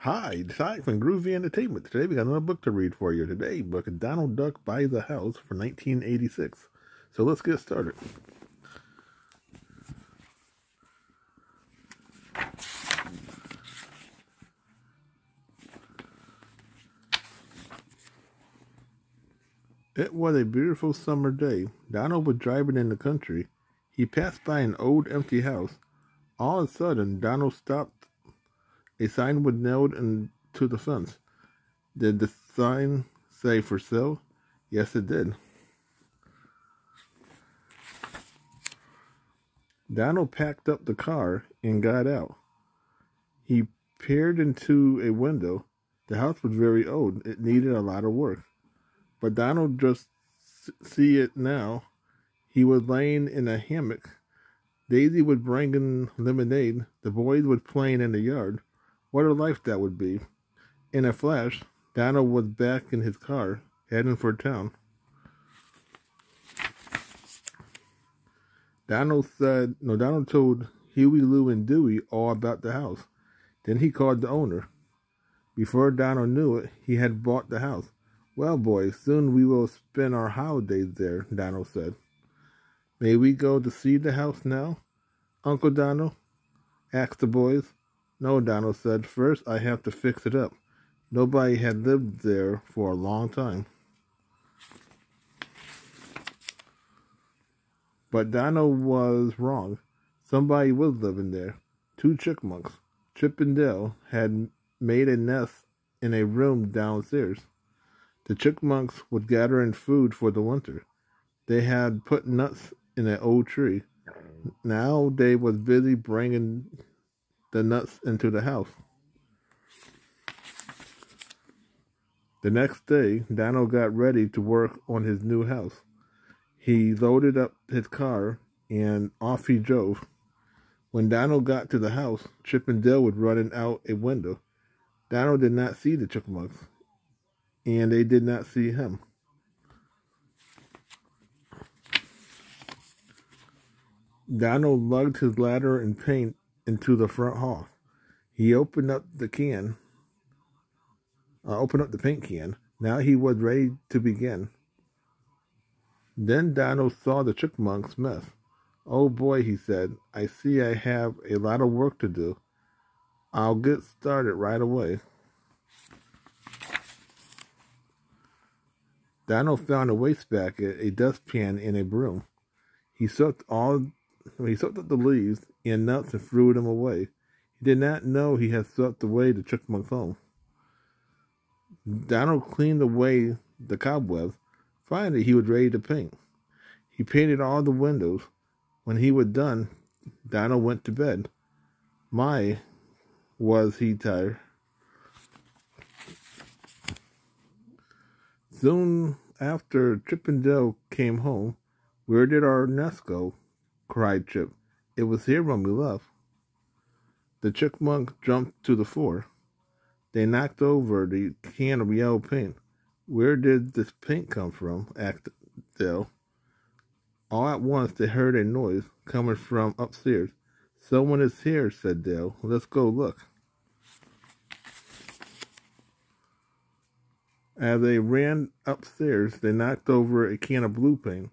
Hi, it's Ike from Groovy Entertainment. Today we got another book to read for you. Today, book Donald Duck Buys a House for 1986. So let's get started. It was a beautiful summer day. Donald was driving in the country. He passed by an old empty house. All of a sudden, Donald stopped. A sign was nailed into the fence. Did the sign say for sale? Yes, it did. Donald packed up the car and got out. He peered into a window. The house was very old. It needed a lot of work. But Donald just see it now. He was laying in a hammock. Daisy was bringing lemonade. The boys were playing in the yard. What a life that would be. In a flash, Donald was back in his car, heading for town. Donald told Huey, Lou, and Dewey all about the house. Then he called the owner. Before Donald knew it, he had bought the house. Well, boys, soon we will spend our holidays there, Donald said. May we go to see the house now, Uncle Donald? Asked the boys. No, Donald said. First, I have to fix it up. Nobody had lived there for a long time. But Donald was wrong. Somebody was living there. 2 chipmunks. Chip and Dale had made a nest in a room downstairs. The chipmunks would gather in food for the winter. They had put nuts in an old tree. Now they was busy bringing the nuts into the house. The next day, Donald got ready to work on his new house. He loaded up his car, and off he drove. When Donald got to the house, Chip and Dale was running out a window. Donald did not see the chipmunks, and they did not see him. Donald lugged his ladder and paint into the front hall. He opened up the paint can. Now he was ready to begin. Then Donald saw the chipmunks' mess. Oh boy, he said, I see I have a lot of work to do. I'll get started right away. Donald found a wastebasket, a dustpan, and a broom. He soaked up the leaves and nuts and threw them away. He did not know he had swept away the chipmunk's home. Donald cleaned away the cobwebs. Finally, he was ready to paint. He painted all the windows. When he was done, Donald went to bed. My, was he tired. Soon after Chip and Dale came home. Where did our nest go? Cried Chip. It was here when we left. The chipmunk jumped to the floor. They knocked over the can of yellow paint. Where did this paint come from? Asked Dale. All at once they heard a noise coming from upstairs. Someone is here, said Dale. Let's go look. As they ran upstairs, they knocked over a can of blue paint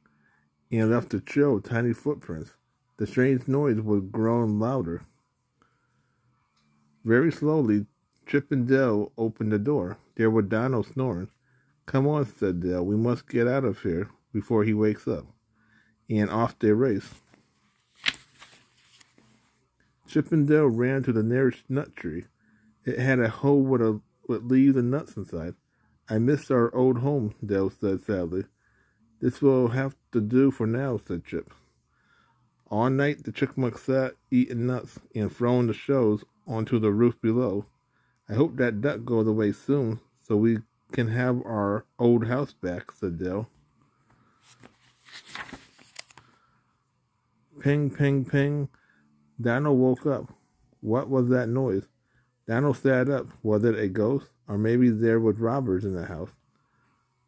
and left a trail of tiny footprints. The strange noise was growing louder. Very slowly, Chip and Dale opened the door. There was Donald snoring. Come on, said Dale. We must get out of here before he wakes up. And off they raced. Chip and Dale ran to the nearest nut tree. It had a hole with leaves and nuts inside. I missed our old home, Dale said sadly. This will have to do for now, said Chip. All night the chipmunks sat eating nuts and throwing the shells onto the roof below. I hope that duck goes away soon so we can have our old house back, said Dale. Ping, ping, ping. Donald woke up. What was that noise? Donald sat up. Was it a ghost? Or maybe there were robbers in the house.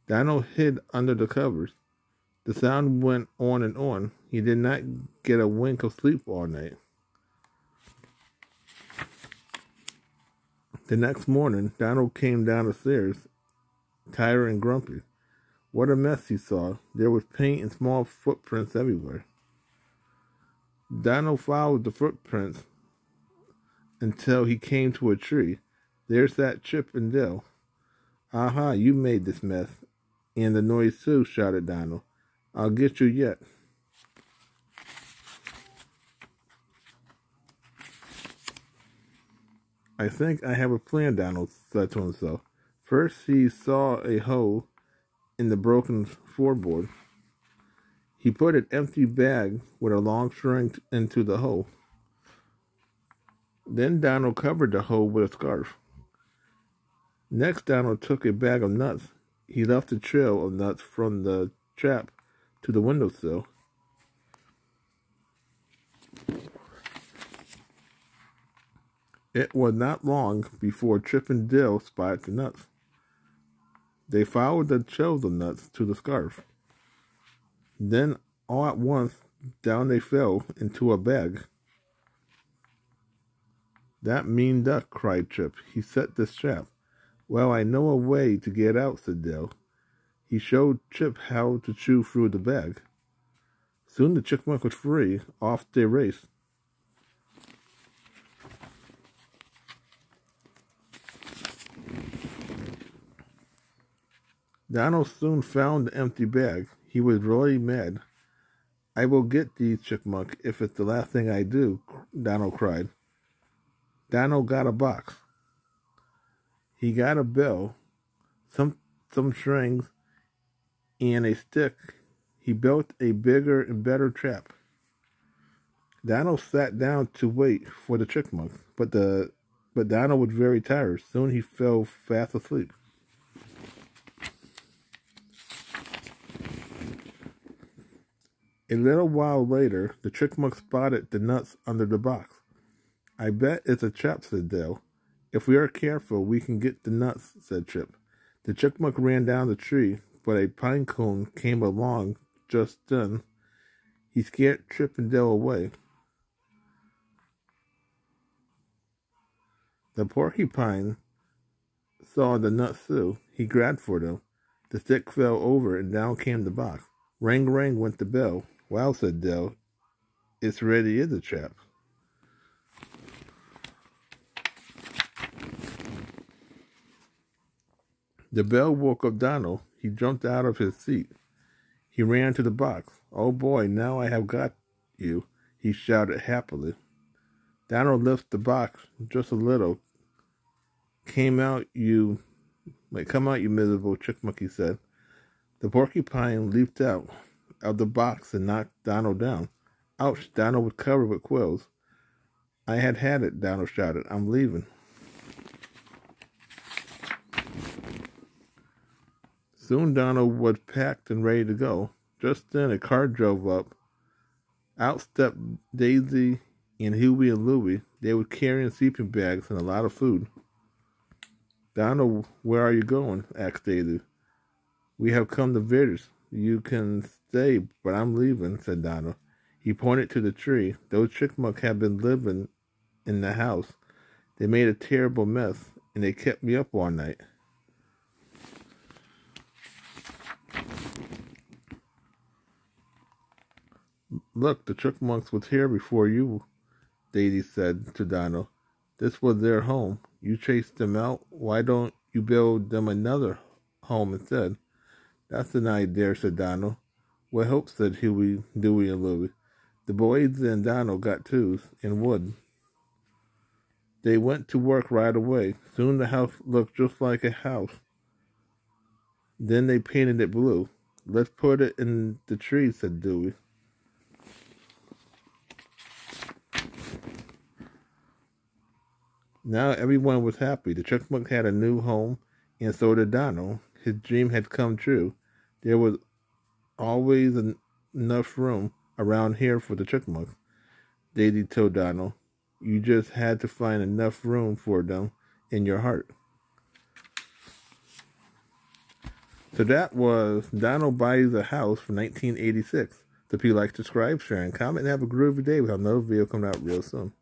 Donald hid under the covers. The sound went on and on. He did not get a wink of sleep all night. The next morning, Donald came down the stairs, tired and grumpy. What a mess he saw. There was paint and small footprints everywhere. Donald followed the footprints until he came to a tree. There sat Chip and Dale. Aha, you made this mess. And the noise too, shouted Donald. I'll get you yet. I think I have a plan, Donald said to himself. First, he saw a hole in the broken floorboard. He put an empty bag with a long string into the hole. Then Donald covered the hole with a scarf. Next, Donald took a bag of nuts. He left a trail of nuts from the trap to the windowsill. It was not long before Chip and Dale spotted the nuts. They followed the trails of nuts to the scarf. Then, all at once, down they fell into a bag. That mean duck, cried Chip. He set this trap. Well, I know a way to get out, said Dale. He showed Chip how to chew through the bag. Soon the chipmunk was free. Off they raced. Donald soon found the empty bag. He was really mad. I will get thee, Chipmunk, if it's the last thing I do, Donald cried. Donald got a box. He got a bell, some strings, and a stick. He built a bigger and better trap. Donald sat down to wait for the chipmunk, but Donald was very tired. Soon he fell fast asleep. A little while later, the chipmunk spotted the nuts under the box. I bet it's a trap, said Dale. If we are careful, we can get the nuts, said Chip. The chipmunk ran down the tree, but a pine cone came along just then. He scared Chip and Dale away. The porcupine saw the nuts too. He grabbed for them. The stick fell over and down came the box. Ring, ring went the bell. Wow, said Dale. It's really is a trap. The bell woke up Donald. He jumped out of his seat. He ran to the box. Oh boy, now I have got you, he shouted happily. Donald lifted the box just a little. Come out, you miserable chipmunk, he said. The porcupine leaped out of the box and knocked Donald down. Ouch, Donald was covered with quills. I had it, Donald shouted. I'm leaving. Soon Donald was packed and ready to go. Just then a car drove up. Out stepped Daisy and Huey and Louie. They were carrying sleeping bags and a lot of food. Donald, where are you going? Asked Daisy. We have come to visit. You can stay, but I'm leaving, said Donald. He pointed to the tree. Those chipmunks had been living in the house. They made a terrible mess, and they kept me up all night. Look, the chipmunks was here before you, Daisy said to Donald. This was their home. You chased them out. Why don't you build them another home instead? That's an idea, said Donald. What hope, said Huey, Dewey, and Louie. The boys and Donald got tools and wood. They went to work right away. Soon the house looked just like a house. Then they painted it blue. Let's put it in the tree, said Dewey. Now everyone was happy. The chipmunk had a new home, and so did Donald. His dream had come true. There was always enough room around here for the chipmunks. Daisy told Donald, you just had to find enough room for them in your heart. So that was Donald Buys a House from 1986. So if you like, subscribe, share, and comment, and have a groovy day. We'll have another video coming out real soon.